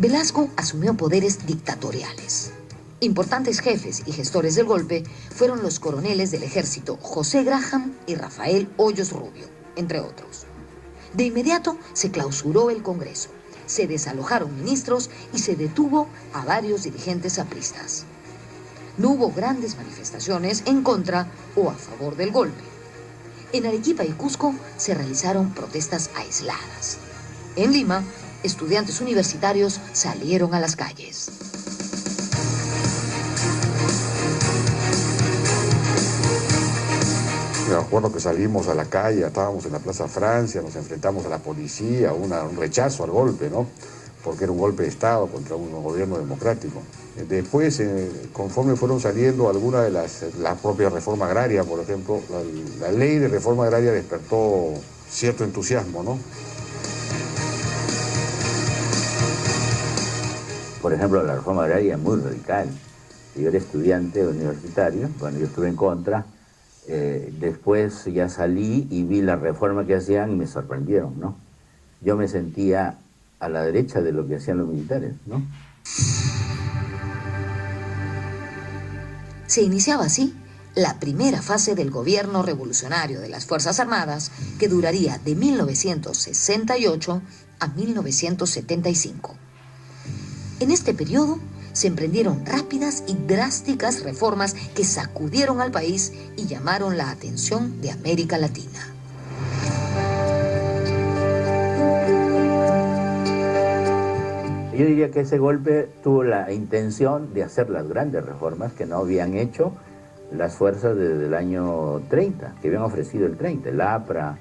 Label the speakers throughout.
Speaker 1: Velasco asumió poderes dictatoriales. Importantes jefes y gestores del golpe fueron los coroneles del ejército José Graham y Rafael Hoyos Rubio, entre otros. De inmediato se clausuró el Congreso, se desalojaron ministros y se detuvo a varios dirigentes apristas. No hubo grandes manifestaciones en contra o a favor del golpe. En Arequipa y Cusco se realizaron protestas aisladas. En Lima, estudiantes universitarios salieron a las calles.
Speaker 2: Me acuerdo que salimos a la calle, estábamos en la Plaza Francia, nos enfrentamos a la policía, un rechazo al golpe, ¿no? Porque era un golpe de Estado contra un gobierno democrático. Después, conforme fueron saliendo algunas de la propia reforma agraria, por ejemplo, la ley de reforma agraria despertó cierto entusiasmo, ¿no?
Speaker 3: Por ejemplo, la reforma agraria es muy radical. Yo era estudiante universitario, bueno, yo estuve en contra. Después ya salí y vi la reforma que hacían y me sorprendieron, ¿no? Yo me sentía a la derecha de lo que hacían los militares, ¿no?
Speaker 1: Se iniciaba así la primera fase del gobierno revolucionario de las Fuerzas Armadas, que duraría de 1968 a 1975. En este periodo se emprendieron rápidas y drásticas reformas que sacudieron al país y llamaron la atención de América Latina.
Speaker 3: Yo diría que ese golpe tuvo la intención de hacer las grandes reformas que no habían hecho las fuerzas desde el año 30, que habían ofrecido el 30, el APRA,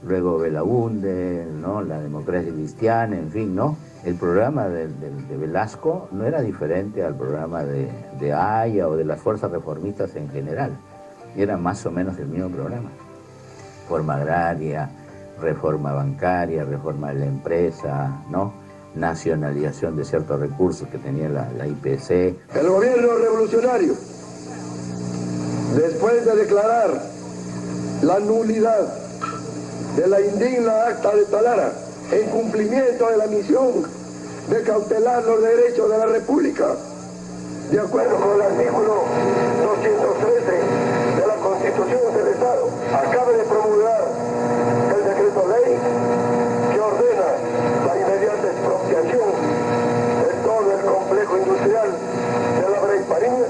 Speaker 3: luego Belaúnde, ¿no? La democracia cristiana, en fin, ¿no? El programa de Velasco no era diferente al programa de Haya o de las fuerzas reformistas en general. Era más o menos el mismo programa. Reforma agraria, reforma bancaria, reforma de la empresa, ¿no? Nacionalización de ciertos recursos que tenía la IPC.
Speaker 4: El gobierno revolucionario, después de declarar la nulidad de la indigna acta de Talara, en cumplimiento de la misión de cautelar los derechos de la República, de acuerdo con el artículo 213 de la Constitución del Estado, acaba de promulgar el decreto ley que ordena la inmediata expropiación de todo el complejo industrial de la Brea y Pariñas.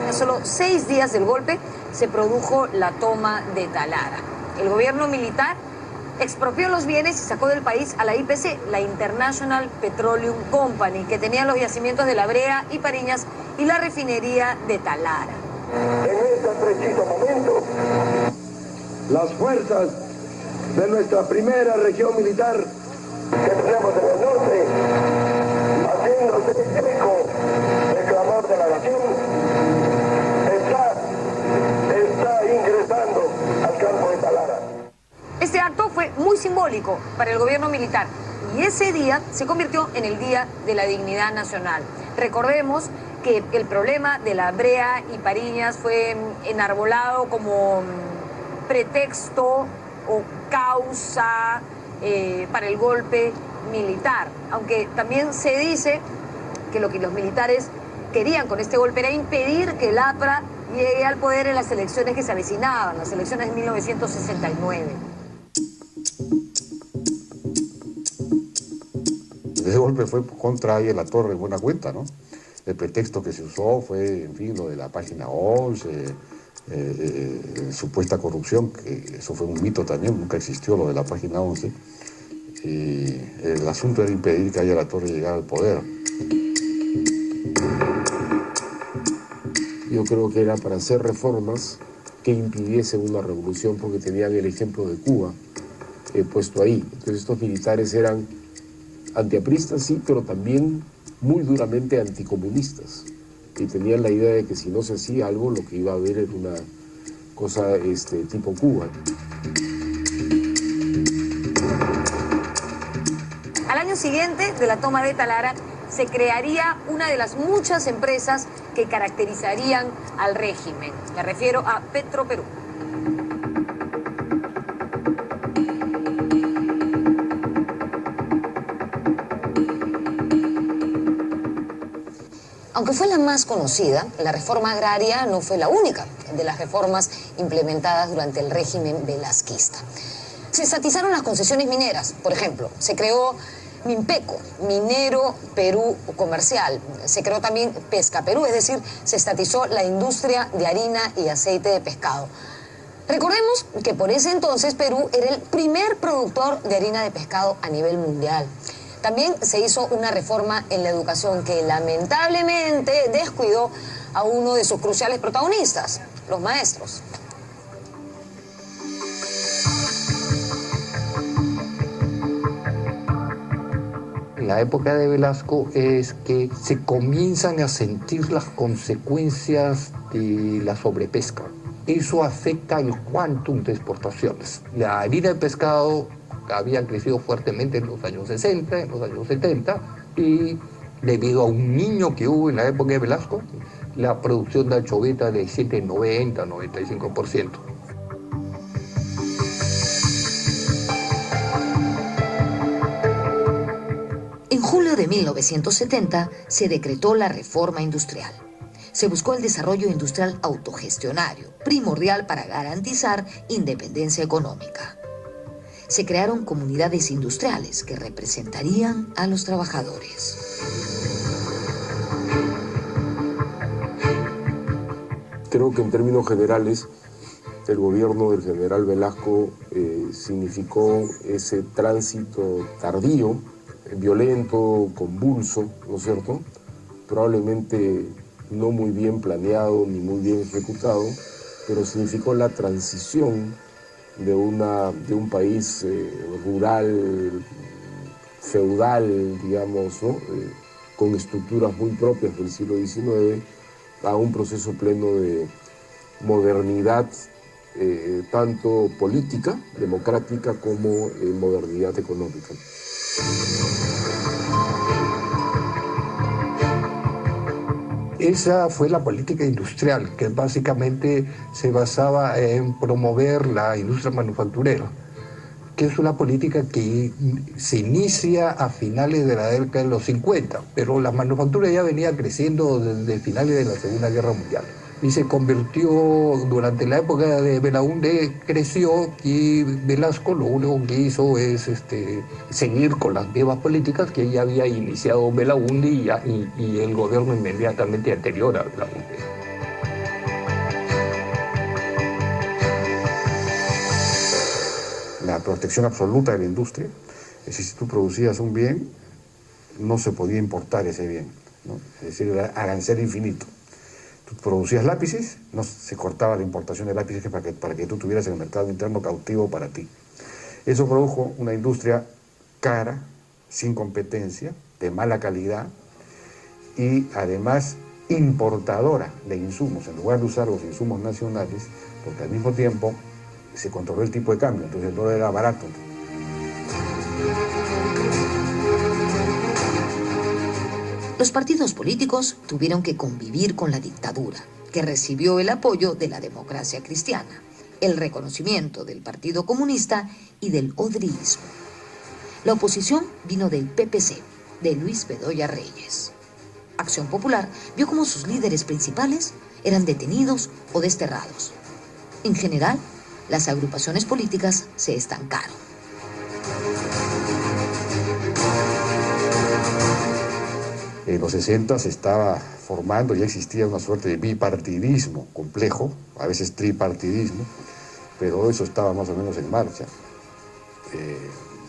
Speaker 5: A solo 6 días del golpe se produjo la toma de Talara. El gobierno militar expropió los bienes y sacó del país a la IPC, la International Petroleum Company, que tenía los yacimientos de La Brea y Pariñas y la refinería de Talara.
Speaker 4: En este preciso momento, las fuerzas de nuestra primera región militar que tenemos en el norte, haciéndose eco del clamor de la nación, está ingresando al campo de Talara.
Speaker 5: Este acto fue muy simbólico para el gobierno militar y ese día se convirtió en el Día de la Dignidad Nacional. Recordemos que el problema de La Brea y Pariñas fue enarbolado como pretexto o causa para el golpe militar, aunque también se dice que lo que los militares querían con este golpe era impedir que el APRA llegue al poder en las elecciones que se avecinaban, las elecciones de 1969.
Speaker 2: Ese golpe fue contra ahí en la Torre en buena cuenta, ¿no? El pretexto que se usó fue, en fin, lo de la página 11, supuesta corrupción, que eso fue un mito también, nunca existió lo de la página 11. Y el asunto era impedir que haya la Torre llegara al poder.
Speaker 6: Yo creo que era para hacer reformas que impidiesen una revolución, porque tenían el ejemplo de Cuba puesto ahí. Entonces estos militares eran antiapristas, sí, pero también muy duramente anticomunistas. Y tenían la idea de que si no se hacía algo, lo que iba a haber era una cosa tipo Cuba.
Speaker 5: Al año siguiente de la toma de Talara, se crearía una de las muchas empresas que caracterizarían al régimen. Me refiero a Petroperú. Aunque fue la más conocida, la reforma agraria no fue la única de las reformas implementadas durante el régimen velasquista. Se estatizaron las concesiones mineras, por ejemplo. Se creó Minpeco, Minero Perú Comercial. Se creó también Pesca Perú, es decir, se estatizó la industria de harina y aceite de pescado. Recordemos que por ese entonces Perú era el primer productor de harina de pescado a nivel mundial. También se hizo una reforma en la educación que lamentablemente descuidó a uno de sus cruciales protagonistas, los maestros.
Speaker 7: La época de Velasco es que se comienzan a sentir las consecuencias de la sobrepesca. Eso afecta el quantum de exportaciones. La harina de pescado había crecido fuertemente en los años 60, en los años 70, y debido a un niño que hubo en la época de Velasco, la producción de anchoveta de 95%.
Speaker 1: En julio de 1970 se decretó la reforma industrial. Se buscó el desarrollo industrial autogestionario, primordial para garantizar independencia económica. Se crearon comunidades industriales que representarían a los trabajadores.
Speaker 6: Creo que en términos generales, el gobierno del general Velasco significó ese tránsito tardío, violento, convulso, ¿no es cierto? Probablemente no muy bien planeado ni muy bien ejecutado, pero significó la transición de un país rural, feudal, digamos, ¿no? Con estructuras muy propias del siglo XIX, a un proceso pleno de modernidad, tanto política, democrática, como modernidad económica.
Speaker 7: Esa fue la política industrial, que básicamente se basaba en promover la industria manufacturera, que es una política que se inicia a finales de la década de los 50, pero la manufactura ya venía creciendo desde finales de la Segunda Guerra Mundial. Y se convirtió, durante la época de Belaúnde, creció, y Velasco lo único que hizo es seguir con las mismas políticas que ya había iniciado Belaúnde y el gobierno inmediatamente anterior a Belaúnde.
Speaker 2: La protección absoluta de la industria, es decir, si tú producías un bien, no se podía importar ese bien, ¿no? Es decir, era arancel infinito. Tú producías lápices, no se cortaba la importación de lápices para que tú tuvieras el mercado interno cautivo para ti. Eso produjo una industria cara, sin competencia, de mala calidad y además importadora de insumos, en lugar de usar los insumos nacionales, porque al mismo tiempo se controló el tipo de cambio, entonces el dólar era barato.
Speaker 1: Los partidos políticos tuvieron que convivir con la dictadura, que recibió el apoyo de la democracia cristiana, el reconocimiento del Partido Comunista y del odriismo. La oposición vino del PPC, de Luis Bedoya Reyes. Acción Popular vio cómo sus líderes principales eran detenidos o desterrados. En general, las agrupaciones políticas se estancaron.
Speaker 2: En los 60 se estaba formando, ya existía una suerte de bipartidismo complejo, a veces tripartidismo, pero eso estaba más o menos en marcha.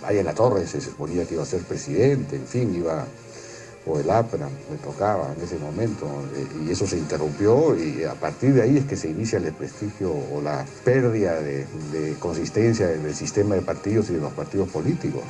Speaker 2: Ahí en la Torre se suponía que iba a ser presidente, en fin, o el APRA, me tocaba en ese momento, y eso se interrumpió, y a partir de ahí es que se inicia el desprestigio o la pérdida de consistencia del sistema de partidos y de los partidos políticos.